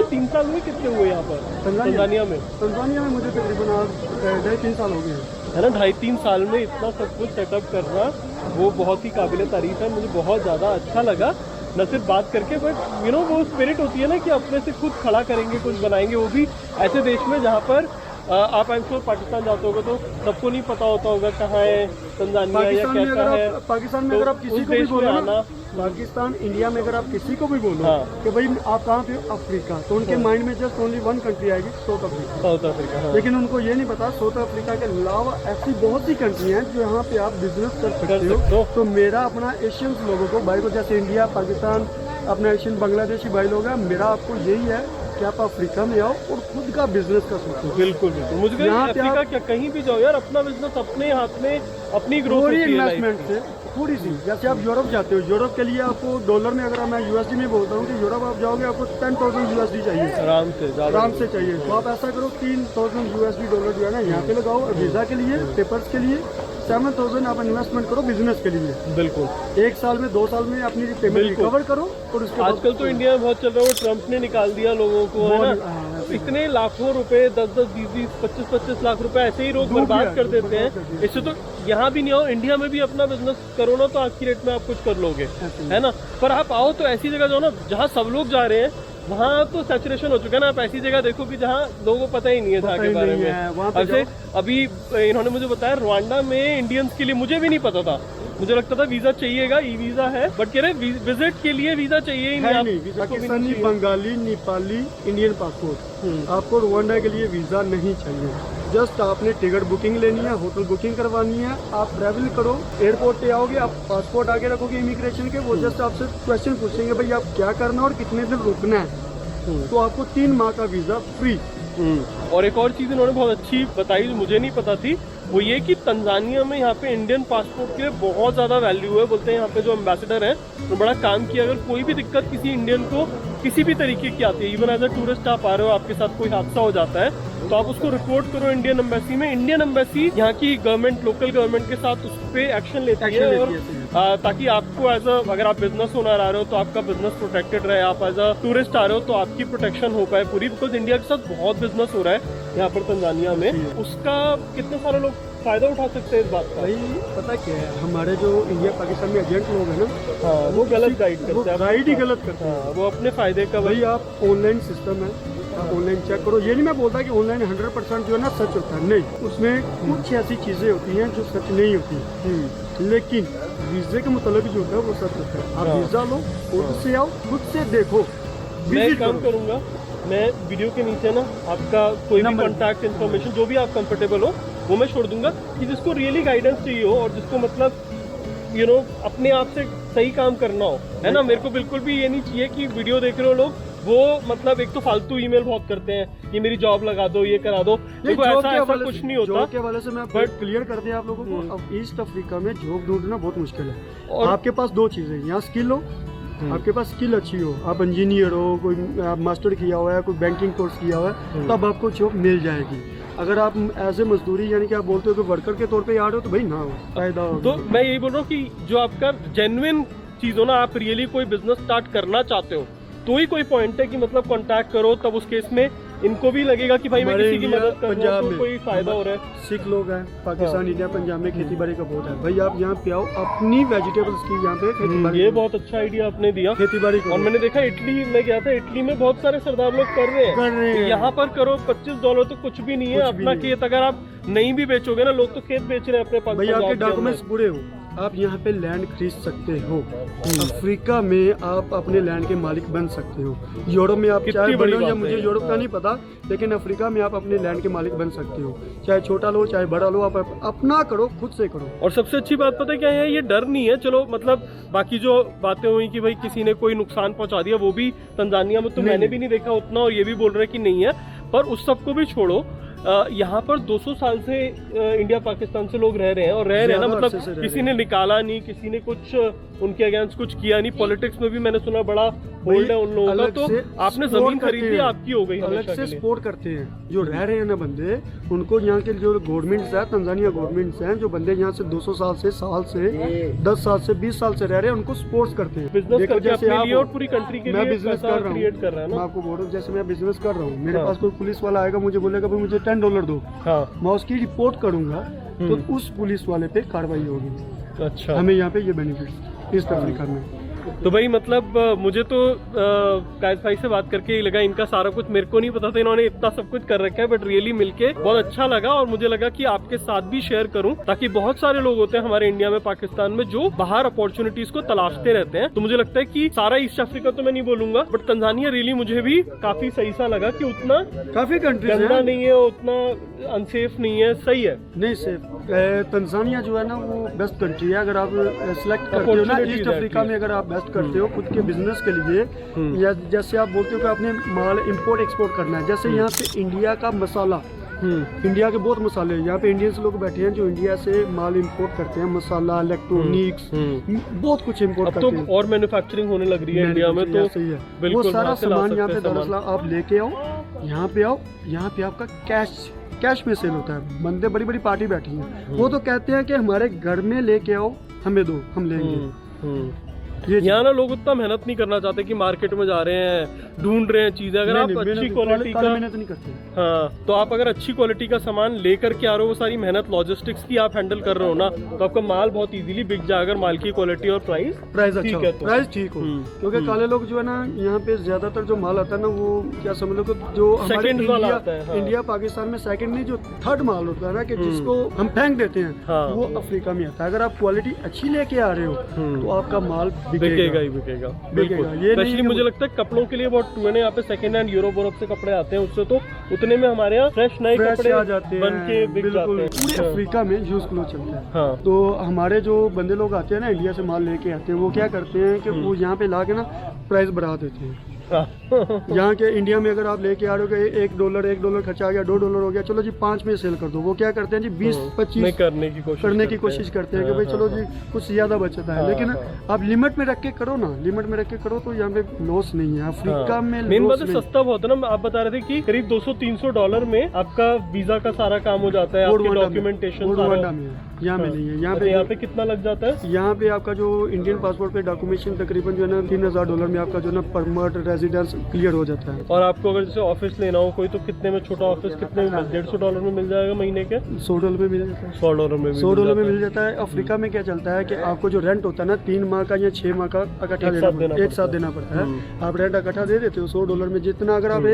3 साल हुए, कितने हुए यहाँ पर तंजानिया में? तंजानिया में मुझे तकरीबन आज 2.5-3 साल हो गए हैं। है ना, 2.5-3 साल में इतना सब कुछ सेटअप करना, वो बहुत ही काबिल तारीफ है। मुझे बहुत ज़्यादा अच्छा लगा, न सिर्फ बात करके, बट वो स्पिरिट होती है ना कि अपने से खुद खड़ा करेंगे, कुछ बनाएंगे, वो भी ऐसे देश में जहाँ पर आप आई एम श्योर पाकिस्तान जाते होगे तो सबको नहीं पता होता होगा कहाँ है तंजानिया या कैसा है। पाकिस्तान में तो अगर आप किसी उस को भी देश में बोलो ना, आना, पाकिस्तान, इंडिया में अगर आप किसी को भी बोलो हाँ। कि भाई आप कहाँ पे हो, अफ्रीका, तो उनके माइंड में जस्ट ओनली 1 कंट्री आएगी, साउथ अफ्रीका। साउथ अफ्रीका, हाँ। लेकिन उनको ये नहीं पता साउथ अफ्रीका के अलावा ऐसी बहुत सी कंट्री हैं जो यहाँ पे आप बिजनेस कर सकते हो। तो मेरा अपना एशियन लोगों को, भाई को, जैसे इंडिया, पाकिस्तान, अपना एशियन बांग्लादेशी भाई लोग हैं, मेरा आपको यही है कि आप अफ्रीका में आओ और खुद का बिजनेस कर सकते हो। बिल्कुल बिल्कुल। मुझे कहते यहाँ पे अफ्रीका आप- क्या, कहीं भी जाओ यार, अपना बिजनेस अपने हाथ में, अपनी ग्रोथ थोड़ी होती है लाइफ इन्वेस्टमेंट में। से, थोड़ी सी। जैसे आप यूरोप जाते हो, यूरोप के लिए आपको डॉलर में, अगर मैं यूएसडी में बोलता हूँ कि यूरोप आप जाओगे, आपको 10,000 यूएसडी चाहिए, आराम से ज़्यादा आराम से चाहिए। तो आप ऐसा करो, 3,000 यूएसडी डॉलर जो है ना यहाँ पे लगाओ, वीज़ा के लिए, पेपर्स के लिए 7,000 आप इन्वेस्टमेंट करो बिजनेस के लिए। बिल्कुल। 1 साल में, 2 साल में अपनी पेमेंट बिल्कुल। रिकवर करो और उसके बाद आजकल तो इंडिया में बहुत चल रहा है, वो ट्रम्प ने निकाल दिया लोगों को, है ना। हाँ, इतने लाखों रुपए, 10-10, 20-20, 25-25 लाख रुपए ऐसे ही लोग डूब बर्बाद गया, कर देते बर्बाद कर हैं। दिया। इससे तो यहाँ भी नहीं आओ, इंडिया में भी अपना बिजनेस करो ना, तो आज की रेट में आप कुछ कर लोगे, है ना। पर आप आओ तो ऐसी जगह जाओ ना जहाँ सब लोग जा रहे हैं, वहाँ तो सैचुरेशन हो चुका है ना। आप ऐसी जगह देखो कि जहाँ लोगों को पता ही नहीं है जहाँ पता के ही बारे नहीं में। है, वहाँ पे ऐसे अभी इन्होंने मुझे बताया रवांडा में इंडियंस के लिए, मुझे भी नहीं पता था, मुझे लगता था वीजा चाहिएगा, ई वीजा है, बट कह रहे विजिट के लिए वीजा चाहिए ही नहीं। है आप नहीं, जिसको भी नहीं पाकिस्तानी, चाहिए। बंगाली, नेपाली, इंडियन पासपोर्ट, आपको रवांडा के लिए वीज़ा नहीं चाहिए। जस्ट आपने टिकट बुकिंग लेनी है, होटल बुकिंग करवानी है, आप ट्रैवल करो, एयरपोर्ट पे आओगे, आप पासपोर्ट आगे रखोगे इमिग्रेशन के, वो जस्ट आपसे क्वेश्चन पूछेंगे भाई आप क्या करना है और कितने दिन रुकना है, तो आपको 3 माह का वीज़ा फ्री। और एक और चीज़ इन्होंने बहुत अच्छी बताई जो मुझे नहीं पता थी, वो ये कि तंजानिया में यहाँ पे इंडियन पासपोर्ट के लिए बहुत ज़्यादा वैल्यू है। बोलते हैं यहाँ पे जो एम्बेसडर हैं तो बड़ा काम किया, अगर कोई भी दिक्कत किसी इंडियन को किसी भी तरीके की आती है, इवन एज अ टूरिस्ट आप आ रहे हो, आपके साथ कोई हादसा हो जाता है, तो आप उसको रिपोर्ट करो इंडियन एम्बेसी में। इंडियन एम्बेसी यहाँ की गवर्नमेंट, लोकल गवर्नमेंट के साथ उस पर एक्शन लेती है, और ताकि आपको एज अ, अगर आप बिजनेस ओनर आ रहे हो तो आपका बिजनेस प्रोटेक्टेड रहे, आप एज अ टूरिस्ट आ रहे हो तो आपकी प्रोटेक्शन हो पाए पूरी, बिकॉज इंडिया के साथ बहुत बिजनेस हो रहा है यहाँ पर तंजानिया में। उसका कितने सारे लोग फायदा उठा सकते हैं इस बात का। भाई पता क्या है, हमारे जो इंडिया पाकिस्तान में एजेंट लोग हैं ना, हाँ, वो गलत गाइड करते हैं, गाइड ही गलत करते हैं। हाँ, वो अपने फायदे का। भाई आप ऑनलाइन सिस्टम है, आप ऑनलाइन चेक करो। ये नहीं मैं बोलता कि ऑनलाइन 100% जो है ना सच होता है, नहीं, उसमें कुछ ऐसी चीज़ें होती हैं जो सच नहीं होती, लेकिन वीज़े के मुताबिक जो होता है वो सच होता है। आप वीज़ा लो, खुद से आओ, खुद से देखो, मैं विजिट काम करो। करूंगा, मैं वीडियो के नीचे ना आपका कोई भी नंबर। कॉन्टैक्ट इन्फॉर्मेशन जो भी आप कंफर्टेबल हो वो मैं छोड़ दूंगा, कि जिसको रियली गाइडेंस चाहिए हो और जिसको मतलब अपने आप से सही काम करना हो, है ना। मेरे को बिल्कुल भी ये नहीं चाहिए कि वीडियो देख रहे हो लोग वो मतलब एक तो फालतू ईमेल बहुत करते हैं कि मेरी जॉब लगा दो, ये करा दो। देखो ऐसा कुछ नहीं होता। जॉब के हवाले से मैं क्लियर कर दिया आप लोगों को। अब ईस्ट अफ्रीका में जॉब ढूंढना बहुत मुश्किल है। और आपके पास दो चीजें, यहाँ स्किल हो, आपके पास स्किल अच्छी हो, आप इंजीनियर हो, कोई आप मास्टर किया हुआ है, कोई बैंकिंग कोर्स किया हुआ है, तब आपको जॉब मिल जाएगी। अगर आप एज ए मजदूरी यानी कि आप बोलते हो कि वर्कर के तौर पे आ रहे हो तो भाई ना हो फायदा हो। तो मैं यही बोल रहा हूँ कि जो आपका जेन्युइन चीज हो ना, आप रियली कोई बिजनेस स्टार्ट करना चाहते हो तो ही कोई पॉइंट है कि मतलब कांटेक्ट करो। तब उस केस में इनको भी लगेगा कि भाई मैं किसी की मदद कर रहा हूं तो कोई फायदा हो रहा है। सिख लोग हैं पाकिस्तान, इंडिया, पंजाब में खेती बाड़ी का बहुत है। भाई आप यहाँ पे आओ, अपनी वेजिटेबल्स की यहाँ पे खेती बाड़ी। ये बहुत अच्छा आइडिया आपने दिया, खेती बाड़ी। और मैंने देखा इटली में गया था, इटली में बहुत सारे सरदार लोग कर रहे हैं। यहाँ पर करो $25 तो कुछ भी नहीं है। अपना खेत अगर आप नहीं भी बेचोगे ना, लोग तो खेत बेच रहे हैं अपने पास। भाई आपके डॉक्यूमेंट्स पूरे हो, आप यहाँ पे लैंड खरीद सकते हो। अफ्रीका में आप अपने लैंड के मालिक बन सकते हो। यूरोप में आप चाहे बड़े हो, या मुझे यूरोप का नहीं पता, लेकिन अफ्रीका में आप अपने लैंड के मालिक बन सकते हो। चाहे छोटा लो चाहे बड़ा लो, आप अपना करो, खुद से करो। और सबसे अच्छी बात पता है क्या है, ये डर नहीं है। चलो मतलब बाकी जो बातें हुई कि भाई किसी ने कोई नुकसान पहुंचा दिया, वो भी तंजानिया में तो मैंने भी नहीं देखा उतना, और ये भी बोल रहे कि नहीं है। पर उस सबको भी छोड़ो, यहाँ पर 200 साल से इंडिया पाकिस्तान से लोग रह रहे हैं, और रह रहे हैं ना, मतलब किसी ने निकाला नहीं, किसी ने कुछ उनके अगेंस्ट कुछ किया नहीं। पॉलिटिक्स में भी मैंने सुना बड़ा होल्ड है उन लोगों का। तो आपने जमीन खरीदी, आपकी हो गई, अलग से सपोर्ट करते हैं जो रह रहे हैं ना बंदे, उनको यहाँ के जो गवर्नमेंट्स है, तंजानिया गवर्नमेंट्स हैं, जो बंदे यहाँ से 200 साल से 10 साल से 20 साल से रह रहे हैं, उनको सपोर्ट करते हैं। बिजनेस करके अपने लिए और पूरी कंट्री के लिए बिजनेस कर रहा हूँ, मैं आपको बोल रहा हूँ, जैसे मैं बिजनेस कर रहा हूँ, मेरे पास कोई पुलिस वाला आएगा, मुझे बोलेगा भाई मुझे $10 दो, मैं उसकी रिपोर्ट करूंगा तो उस पुलिस वाले पे कार्रवाई होगी। अच्छा, हमें यहाँ पे ये बेनिफिट ईस्ट अफ्रीका में। तो भाई मतलब मुझे तो कायस भाई से बात करके ही लगा, इनका सारा कुछ मेरे को नहीं पता था, इन्होंने इतना सब कुछ कर रखा है। बट रियली मिलके बहुत अच्छा लगा, और मुझे लगा कि आपके साथ भी शेयर करूं, ताकि बहुत सारे लोग होते हैं हमारे इंडिया में, पाकिस्तान में, जो बाहर अपॉर्चुनिटीज को तलाशते रहते हैं। तो मुझे लगता है कि सारा ईस्ट अफ्रीका तो मैं नहीं बोलूंगा, बट तंजानिया रियली मुझे भी काफी सही सा लगा कि उतना काफी कंट्रीज गंदा नहीं है, उतना अनसेफ नहीं है, सही है। नहीं सेफ। तंजानिया जो है ना वो बेस्ट कंट्री है। अगर आप सिलेक्ट करते हो ना ईस्ट अफ्रीका में, अगर आप बेस्ट करते हो खुद के बिजनेस के लिए, या जैसे आप बोलते हो कि आपने माल इंपोर्ट एक्सपोर्ट करना है, जैसे यहाँ पे इंडिया का मसाला, इंडिया के बहुत मसाले हैं यहाँ पे, इंडियंस लोग बैठे हैं जो इंडिया से माल इंपोर्ट करते हैं, मसाला, इलेक्ट्रॉनिक्स, बहुत कुछ इंपोर्ट करते हैं। और मैन्युफैक्चरिंग होने लग रही है इंडिया में, तो सही है। वो सारा सामान यहाँ पे दरअसल आप लेके आओ, यहाँ पे आओ, यहाँ पे आपका कैश में सेल होता है। बंदे बड़ी बड़ी पार्टी बैठी हैं, वो तो कहते हैं कि हमारे घर में लेके आओ, हमें दो, हम लेंगे। यहाँ ना लोग उतना मेहनत नहीं करना चाहते कि मार्केट में जा रहे हैं, ढूंढ रहे हैं चीजें। अगर आप अच्छी क्वालिटी का मेहनत नहीं करते, हाँ, तो आप अगर अच्छी क्वालिटी का सामान लेकर के आ रहे हो, वो सारी मेहनत लॉजिस्टिक्स की आप हैंडल कर रहे हो ना, तो आपका माल बहुत इजीली बिक जाए, अगर माल की क्वालिटी और प्राइस अच्छा हो, प्राइस ठीक हो। क्योंकि काले लोग जो है ना, यहाँ पे ज्यादातर जो माल आता है ना, वो क्या समझ लो जो हमारे इंडिया पाकिस्तान में सेकंड नहीं, जो थर्ड माल होता है ना, कि जिसको हम फेंक देते हैं, वो अफ्रीका में आता है। अगर आप क्वालिटी अच्छी लेके आ रहे हो तो आपका माल बिकेगा ही बिकेगा, बिल्कुल। स्पेशली मुझे लगता है कपड़ों के लिए बहुत टू है, यहाँ पे सेकंड हैंड यूरोप से कपड़े आते हैं, उससे तो उतने में हमारे यहाँ फ्रेश नए कपड़े आ जाते हैं, बन के बिक जाते हैं। पूरे अफ्रीका में यूज क्लोथ चलता है। हाँ। तो हमारे जो बंदे लोग आते हैं ना, इंडिया से माल लेके आते हैं, वो क्या करते हैं कि वो यहाँ पे ला के ना प्राइस बढ़ा देते हैं। यहाँ के इंडिया में अगर आप लेके आ रहे हो कि $1 खर्चा आ गया, $2 हो गया, चलो जी 5 में सेल कर दो। वो क्या करते हैं जी 20-25 करने की कोशिश करते हैं कि भाई चलो जी कुछ ज्यादा बचता है। लेकिन आप लिमिट में रख के करो ना, लिमिट में रख के करो तो यहाँ पे लॉस नहीं है। अफ्रीका में मेन बात है सस्ता बहुत है ना। आप बता रहे थे कि करीब $200-300 में आपका वीजा का सारा काम हो जाता है, आपके डॉक्यूमेंटेशन। यहाँ में नहीं है। यहाँ पे कितना लग जाता है? यहाँ पे आपका जो इंडियन पासपोर्ट पे डॉक्यूमेंटेशन तकरीबन जो है ना $3000 में आपका जो है ना परमिट रेजिडेंस क्लियर हो जाता है। और आपको अगर जैसे ऑफिस लेना हो कोई, तो कितने में छोटा ऑफिस कितने में? $150 में मिल जाएगा महीने के? $100 में मिल जाता है। $100 में मिल जाता है। अफ्रीका में क्या चलता है कि आपको जो रेंट होता है ना 3 माह का या 6 माह का इकट्ठा एक साथ देना पड़ता है। आप रेंट इकट्ठा दे देते हो $100 में। जितना अगर आप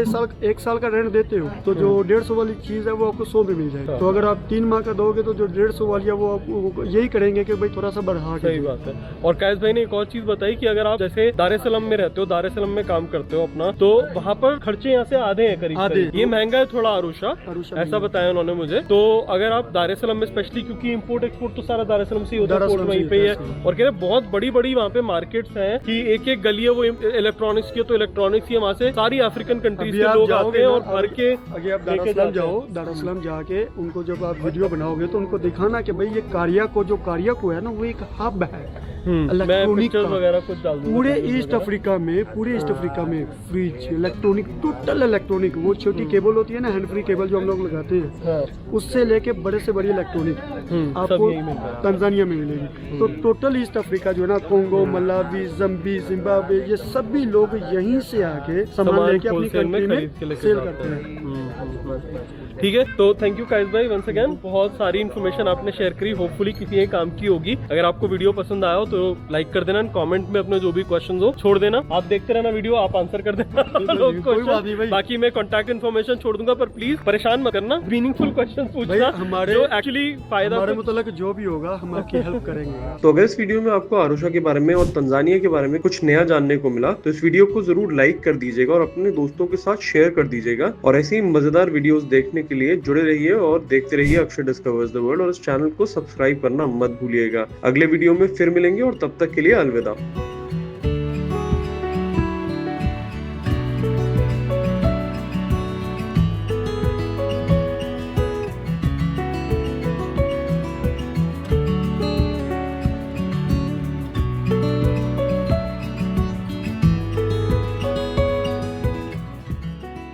1 साल का रेंट देते हो तो जो 150 वाली चीज है वो आपको 100 में मिल जाएगी। तो अगर आप 3 माह का दोगे तो जो 150 वाली है वो यही करेंगे कि भाई थोड़ा सा बढ़ा। सही बात है। और कायस भाई ने एक और चीज बताई कि अगर आप जैसे दार ए सलाम में रहते हो, दार ए सलाम में काम करते हो अपना, तो वहाँ पर खर्चे यहाँ से आधे हैं करीब आधे। करीब। ये महंगा है थोड़ा आरुषा, आरुषा ऐसा बताया उन्होंने मुझे। तो अगर आप दार एस सलाम में स्पेशली, क्योंकि इंपोर्ट एक्सपोर्ट तो सारा दार एस सलाम से ही होता है, दार एस पोर्ट सलाम से वहीं पे ही है, होता है। और कह रहे बहुत बड़ी बड़ी वहाँ पे मार्केट्स हैं कि एक एक गली है वो इलेक्ट्रॉनिक्स की है, तो इलेक्ट्रॉनिक्स ही है, वहाँ से सारी अफ्रीकन कंट्रीज अभी के आप लोग जाओगे आते हैं ना, और भर के अगर आप लेके दारुसलाम जाते हैं। जाओ, दारुसलाम जाके उनको जब आप वीडियो बनाओगे तो उनको दिखाना कि भाई ये कारियाको है ना, वो एक हब है मैं इलेक्ट्रॉनिक पिक्चर्स का। वगैरह कुछ डाल दूंगा पूरे videos ईस्ट वगैरह। अफ्रीका में, पूरे ईस्ट अफ्रीका में फ्रिज, इलेक्ट्रॉनिक, टोटल इलेक्ट्रॉनिक, वो छोटी केबल होती है ना, हैंड फ्री केबल जो हम लोग लगाते हैं, हाँ। उससे लेके बड़े से बड़ी इलेक्ट्रॉनिक सब आपको यही मिलता है। तंजानिया में मिलेगी। तो टोटल ईस्ट अफ्रीका जो है ना, कोंगो, मलावी, जम्बी, जिम्बाब्वे, ये सभी लोग यहीं से आके सामान लेके अपनी wholesale में कंट्री खरीद के में लेके सेल जाते करते हैं। हैं। ठीक है, तो थैंक यू काइस भाई वंस अगेन, बहुत सारी इन्फॉर्मेशन आपने शेयर करी, होपफुली किसी एक काम की होगी। अगर आपको वीडियो पसंद आया हो तो लाइक कर देना, कमेंट में अपने जो भी क्वेश्चन हो छोड़ देना, आप देखते रहना वीडियो, आप आंसर कर देना लोग कोई बात नहीं क्वेश्चन। भाई। बाकी मैं कॉन्टैक्ट इन्फॉर्मेशन छोड़ दूंगा, पर प्लीज परेशान मत करना, मीनिंगफुल क्वेश्चन पूछना हमारे- जो एक्चुअली फायदा हमारे तो- मतलब जो भी होगा हम आपकी हेल्प करेंगे। तो अगर इस वीडियो में आपको आरुषा के बारे में और तंजानिया के बारे में कुछ नया जानने को मिला तो इस वीडियो को जरूर लाइक कर दीजिएगा और अपने दोस्तों के साथ शेयर कर दीजिएगा। और ऐसी ही मजेदार वीडियोस देखने के लिए जुड़े रहिए और देखते रहिए अक्षय डिस्कवर्स द वर्ल्ड, और इस चैनल को सब्सक्राइब करना मत भूलिएगा। अगले वीडियो में फिर मिलेंगे और तब तक के लिए अलविदा।